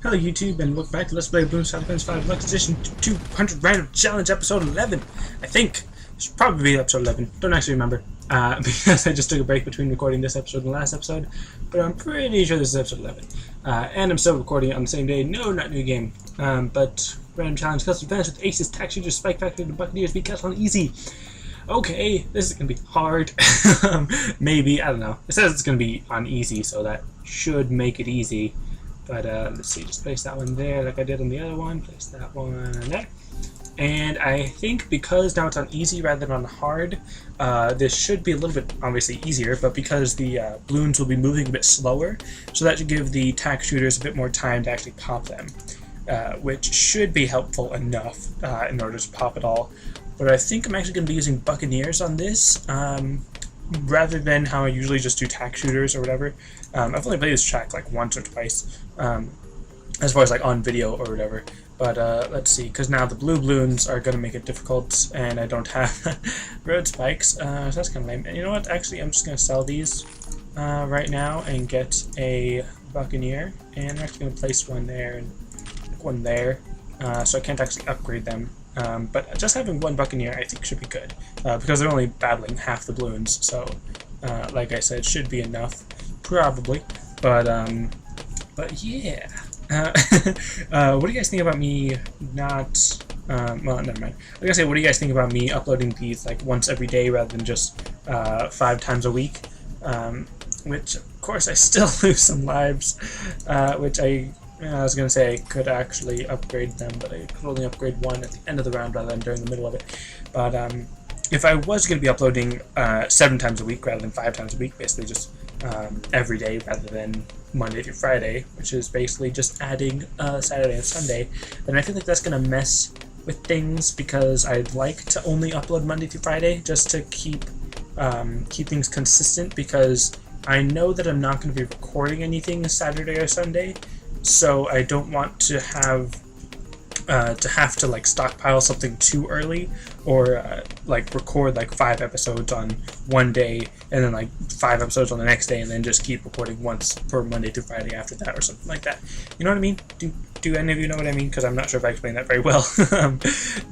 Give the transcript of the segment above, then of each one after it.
Hello YouTube, and welcome back to Let's Play Bloons Falcons 5 Deluxe Edition 200 Random Challenge Episode 11. I think. It should probably be Episode 11. Don't actually remember. Because I just took a break between recording this episode and the last episode. But I'm pretty sure this is Episode 11. And I'm still recording it on the same day. No, not new game. But Random Challenge Custom Defense with Aces, Tax Shooters, Spike Factory, and Buccaneers beat Castle on Easy. Okay, this is going to be hard. Maybe, I don't know. It says it's going to be on easy, so that should make it easy. But let's see, just place that one there like I did on the other one. Place that one there. And I think because now it's on easy rather than on hard, this should be a little bit obviously easier, but because the balloons will be moving a bit slower, so that should give the tack shooters a bit more time to actually pop them, which should be helpful enough in order to pop it all. But I think I'm actually going to be using Buccaneers on this, rather than how I usually just do tack shooters or whatever. I've only played this track like once or twice, as far as like on video or whatever. But let's see, because now the blue balloons are going to make it difficult, and I don't have road spikes, so that's kind of lame. And you know what? Actually, I'm just going to sell these right now and get a Buccaneer, and I'm actually going to place one there and one there, so I can't actually upgrade them. But just having one Buccaneer I think should be good, because they're only battling half the balloons, so like I said, should be enough, probably. But yeah. What do you guys think about me not, well, never mind. I was gonna say, what do you guys think about me uploading these like once every day rather than just 5 times a week? Which, of course, I still lose some lives, which I was going to say I could actually upgrade them, but I could only upgrade one at the end of the round rather than during the middle of it. But if I was going to be uploading 7 times a week rather than 5 times a week, basically just every day rather than Monday through Friday, which is basically just adding Saturday and Sunday, then I feel like that's going to mess with things, because I'd like to only upload Monday through Friday just to keep things consistent, because I know that I'm not going to be recording anything Saturday or Sunday. So I don't want to have to like stockpile something too early, or like record like 5 episodes on one day and then like 5 episodes on the next day, and then just keep recording once per Monday to Friday after that, or something like that. You know what I mean? Do any of you know what I mean? Because I'm not sure if I explained that very well.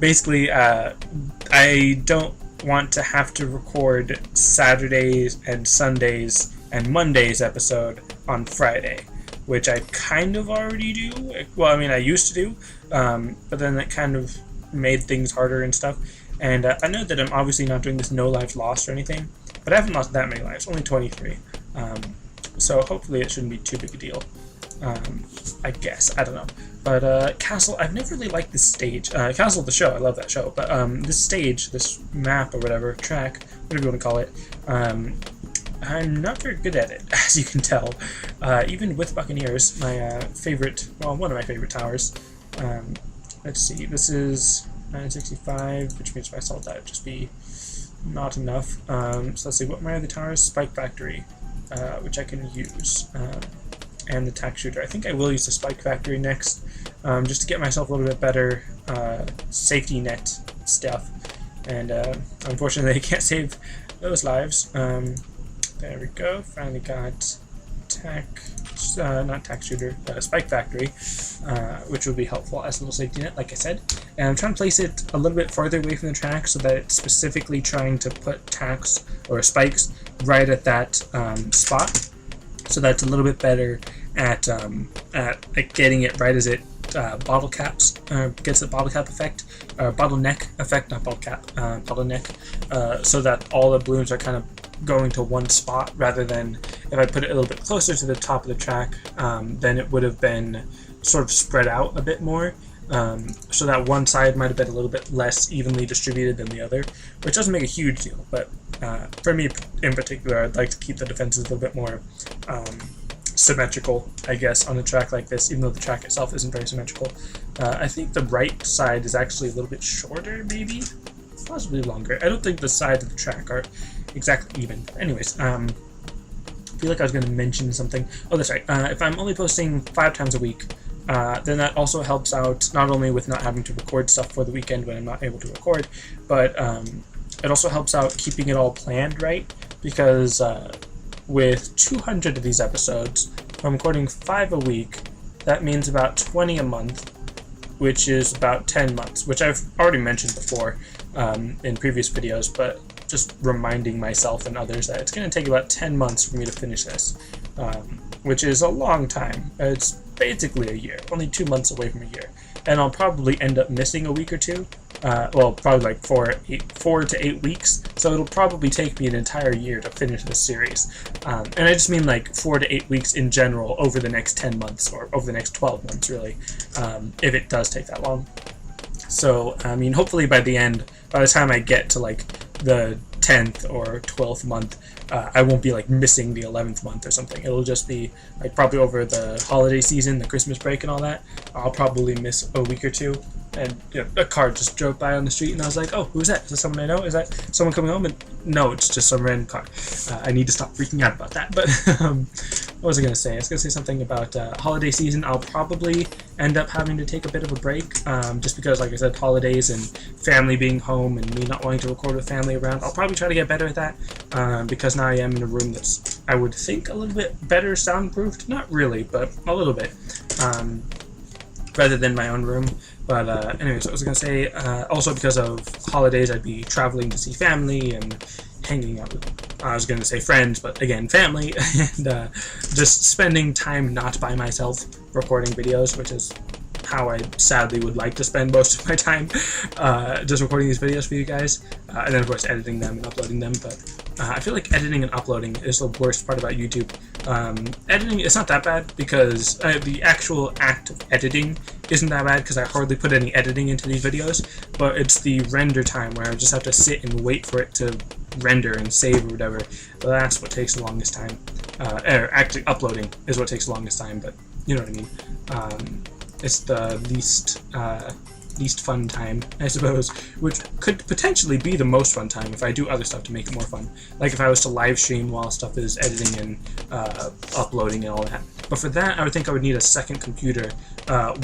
Basically, I don't want to have to record Saturdays and Sundays and Mondays episode on Friday, which I kind of already do. Well, I mean, I used to do, but then that kind of made things harder and stuff. And I know that I'm obviously not doing this no lives lost or anything, but I haven't lost that many lives, only 23. So hopefully it shouldn't be too big a deal. I guess, I don't know. But Castle, I've never really liked this stage. Castle, the show, I love that show. But this stage, this map or whatever, track, whatever you want to call it, I'm not very good at it, as you can tell. Even with Buccaneers, my favorite, well, one of my favorite towers. Let's see, this is 965, which means if I sold that, it'd just be not enough. So let's see, what are my other towers? Spike Factory, which I can use, and the tack shooter. I think I will use the Spike Factory next, just to get myself a little bit better safety net stuff. And unfortunately, I can't save those lives. There we go. Finally got not tack shooter, Spike Factory, which will be helpful as a little safety net, like I said. And I'm trying to place it a little bit farther away from the track so that it's specifically trying to put tacks or spikes right at that spot, so that's a little bit better at getting it right as it bottle caps, gets the bottle cap effect, or bottleneck effect, not bottle cap, bottleneck, so that all the balloons are kind of going to one spot, rather than if I put it a little bit closer to the top of the track, then it would have been sort of spread out a bit more, so that one side might have been a little bit less evenly distributed than the other, which doesn't make a huge deal, but for me in particular, I'd like to keep the defenses a little bit more symmetrical, I guess, on a track like this, even though the track itself isn't very symmetrical. I think the right side is actually a little bit shorter, maybe? Possibly longer. I don't think the sides of the track are exactly even. Anyways, I feel like I was going to mention something. Oh, that's right. If I'm only posting 5 times a week, then that also helps out not only with not having to record stuff for the weekend when I'm not able to record, but it also helps out keeping it all planned right, because with 200 of these episodes, if I'm recording 5 a week, that means about 20 a month, which is about 10 months, which I've already mentioned before in previous videos, but just reminding myself and others that it's going to take about 10 months for me to finish this, which is a long time. It's basically a year, only 2 months away from a year, and I'll probably end up missing a week or two. Well, probably like 4 to 8 weeks, so it'll probably take me an entire year to finish this series. And I just mean like 4 to 8 weeks in general over the next 10 months, or over the next 12 months, really, if it does take that long. So, I mean, hopefully by the time I get to like the 10th or 12th month, I won't be like missing the 11th month or something. It'll just be like probably over the holiday season, the Christmas break and all that, I'll probably miss a week or two. And a car just drove by on the street, and I was like, oh, who's that? Is that someone I know? Is that someone coming home? And no, it's just some random car. I need to stop freaking out about that. But what was I going to say? I was going to say something about holiday season. I'll probably end up having to take a bit of a break, just because, like I said, holidays and family being home and me not wanting to record with family around. I'll probably try to get better at that, because now I am in a room that's, I would think, a little bit better soundproofed. Not really, but a little bit, rather than my own room. But anyways, I was going to say, also because of holidays, I'd be traveling to see family and hanging out with, I was going to say friends, but again, family, and just spending time not by myself recording videos, which is how I sadly would like to spend most of my time, just recording these videos for you guys, and then of course editing them and uploading them. But I feel like editing and uploading is the worst part about YouTube. Editing, it's not that bad, because the actual act of editing isn't that bad, because I hardly put any editing into these videos, but it's the render time where I just have to sit and wait for it to render and save or whatever. That's what takes the longest time. Actually, uploading is what takes the longest time, but you know what I mean. It's the least fun time, I suppose, which could potentially be the most fun time if I do other stuff to make it more fun. Like if I was to live stream while stuff is editing and uploading and all that. But for that, I would think I would need a second computer,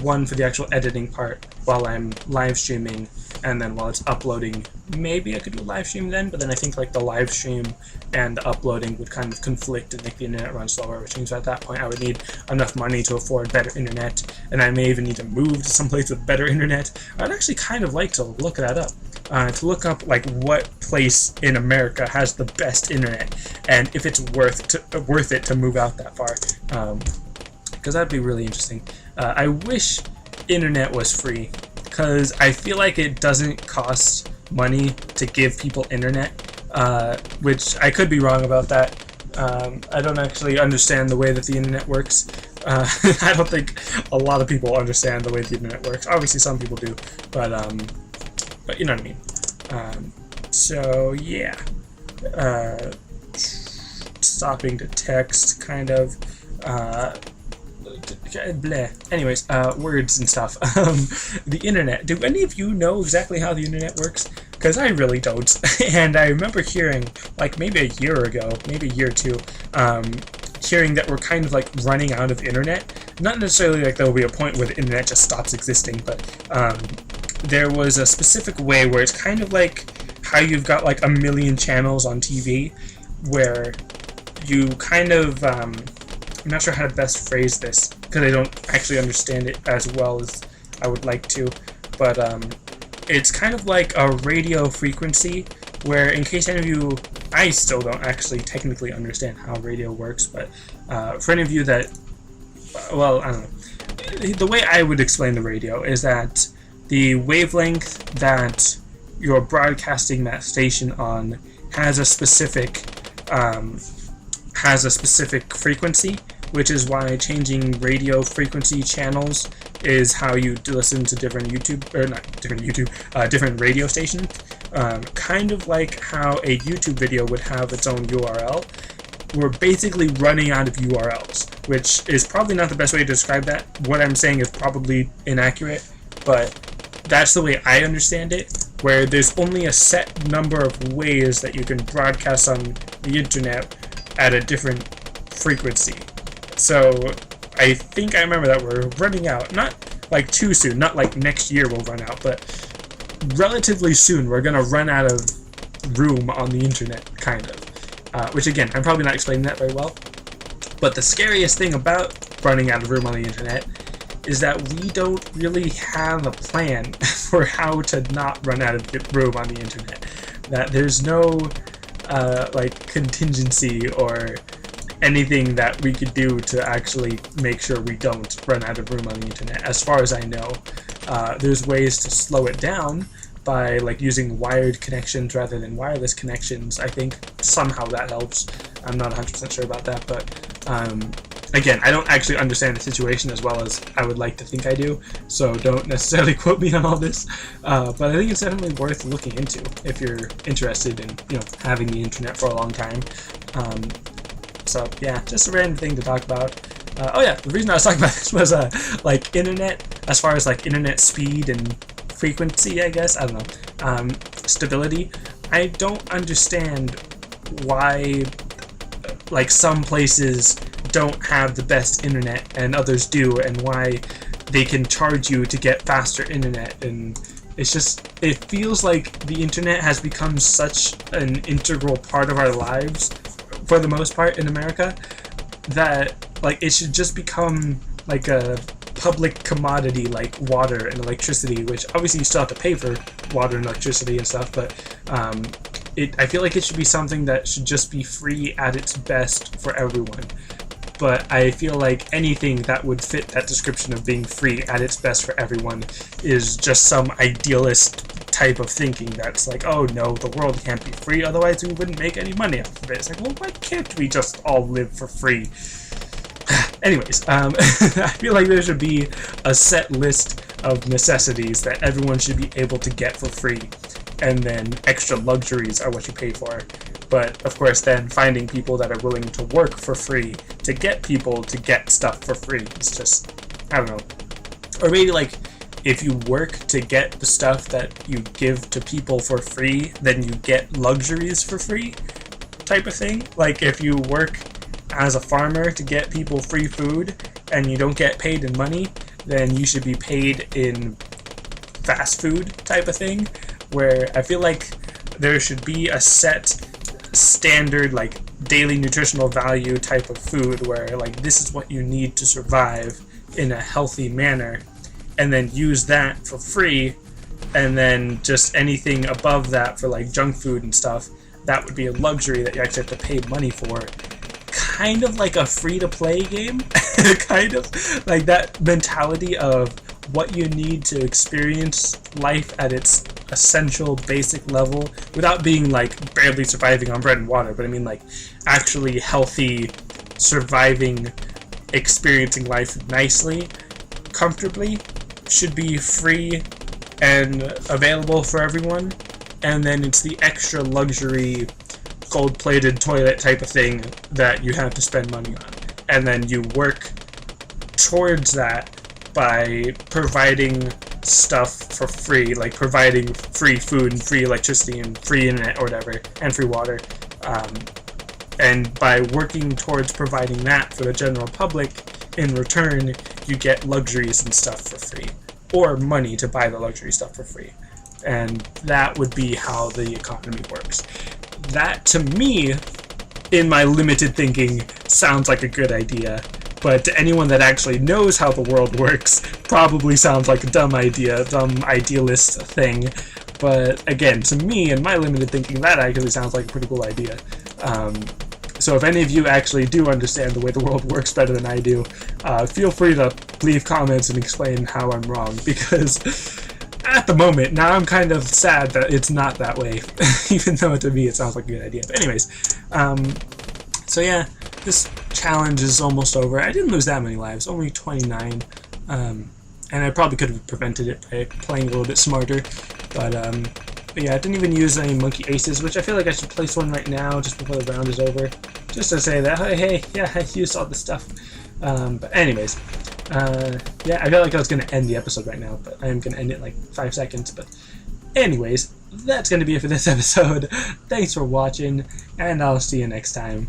one for the actual editing part while I'm live streaming, and then while it's uploading, maybe I could do a live stream then, but then I think like the live stream and the uploading would kind of conflict and make the internet run slower, which means at that point I would need enough money to afford better internet, and I may even need to move to someplace with better internet. I'd actually kind of like to look that up, to look up like what place in America has the best internet, and if it's worth it to move out that far, because that'd be really interesting. I wish internet was free, because I feel like it doesn't cost money to give people internet, which I could be wrong about that. I don't actually understand the way that the internet works. I don't think a lot of people understand the way the internet works. Obviously some people do, but you know what I mean. So yeah, stopping to text, kind of, bleh. Anyways, words and stuff. The internet. Do any of you know exactly how the internet works? Because I really don't. And I remember hearing, like maybe a year ago, maybe a year or two, hearing that we're kind of like running out of internet. Not necessarily like there will be a point where the internet just stops existing, but there was a specific way where it's kind of like how you've got like a million channels on TV, where you kind of, I'm not sure how to best phrase this, because I don't actually understand it as well as I would like to, but it's kind of like a radio frequency, where in case any of you, I still don't actually technically understand how radio works, but for any of you that, well, I don't know, the way I would explain the radio is that the wavelength that you're broadcasting that station on has a specific frequency, which is why changing radio frequency channels is how you listen to different different radio stations. Kind of like how a YouTube video would have its own URL. We're basically running out of URLs, which is probably not the best way to describe that. What I'm saying is probably inaccurate, but that's the way I understand it, where there's only a set number of ways that you can broadcast on the internet at a different frequency. So I think I remember that we're running out, not like too soon, not like next year we'll run out, but relatively soon we're going to run out of room on the internet, kind of. Which again, I'm probably not explaining that very well, but the scariest thing about running out of room on the internet is that we don't really have a plan for how to not run out of room on the internet. That there's no like contingency or anything that we could do to actually make sure we don't run out of room on the internet. As far as I know, there's ways to slow it down by like using wired connections rather than wireless connections. I think somehow that helps. I'm not 100% sure about that, but again, I don't actually understand the situation as well as I would like to think I do, so don't necessarily quote me on all this, but I think it's definitely worth looking into if you're interested in, you know, having the internet for a long time. So yeah, just a random thing to talk about. Oh yeah, the reason I was talking about this was like internet, as far as like internet speed and frequency, I guess, I don't know, stability. I don't understand why like some places don't have the best internet and others do, and why they can charge you to get faster internet. And it's just, it feels like the internet has become such an integral part of our lives for the most part in America that like it should just become like a public commodity like water and electricity, which obviously you still have to pay for water and electricity and stuff, but I feel like it should be something that should just be free at its best for everyone. But I feel like anything that would fit that description of being free at its best for everyone is just some idealist type of thinking that's like, oh no, the world can't be free, otherwise we wouldn't make any money off of it. It's like, well, why can't we just all live for free? Anyways, I feel like there should be a set list of necessities that everyone should be able to get for free, and then extra luxuries are what you pay for. But of course, then finding people that are willing to work for free to get people to get stuff for free is just, I don't know. Or maybe like, if you work to get the stuff that you give to people for free, then you get luxuries for free type of thing. Like if you work as a farmer to get people free food and you don't get paid in money, then you should be paid in fast food type of thing, where I feel like there should be a set standard like daily nutritional value type of food where like this is what you need to survive in a healthy manner, and then use that for free, and then just anything above that for like junk food and stuff, that would be a luxury that you actually have to pay money for. Kind of like a free-to-play game. Kind of like that mentality of what you need to experience life at its essential basic level without being like barely surviving on bread and water, but I mean like actually healthy, surviving, experiencing life nicely, comfortably, should be free and available for everyone. And then it's the extra luxury gold-plated toilet type of thing that you have to spend money on, and then you work towards that by providing stuff for free, like providing free food and free electricity and free internet or whatever, and free water, and by working towards providing that for the general public, in return you get luxuries and stuff for free, or money to buy the luxury stuff for free. And that would be how the economy works. That, to me, in my limited thinking, sounds like a good idea, but to anyone that actually knows how the world works, probably sounds like a dumb idea, dumb idealist thing. But again, to me, in my limited thinking, that actually sounds like a pretty cool idea. So if any of you actually do understand the way the world works better than I do, feel free to leave comments and explain how I'm wrong, because at the moment, now I'm kind of sad that it's not that way, even though to me it sounds like a good idea. But anyways, so yeah, this challenge is almost over. I didn't lose that many lives, only 29, and I probably could have prevented it by playing a little bit smarter, but yeah, I didn't even use any monkey aces, which I feel like I should place one right now, just before the round is over, just to say that, hey, yeah, I used all this stuff. But anyways, yeah, I felt like I was going to end the episode right now, but I am going to end it in like 5 seconds. But anyways, that's going to be it for this episode. Thanks for watching, and I'll see you next time.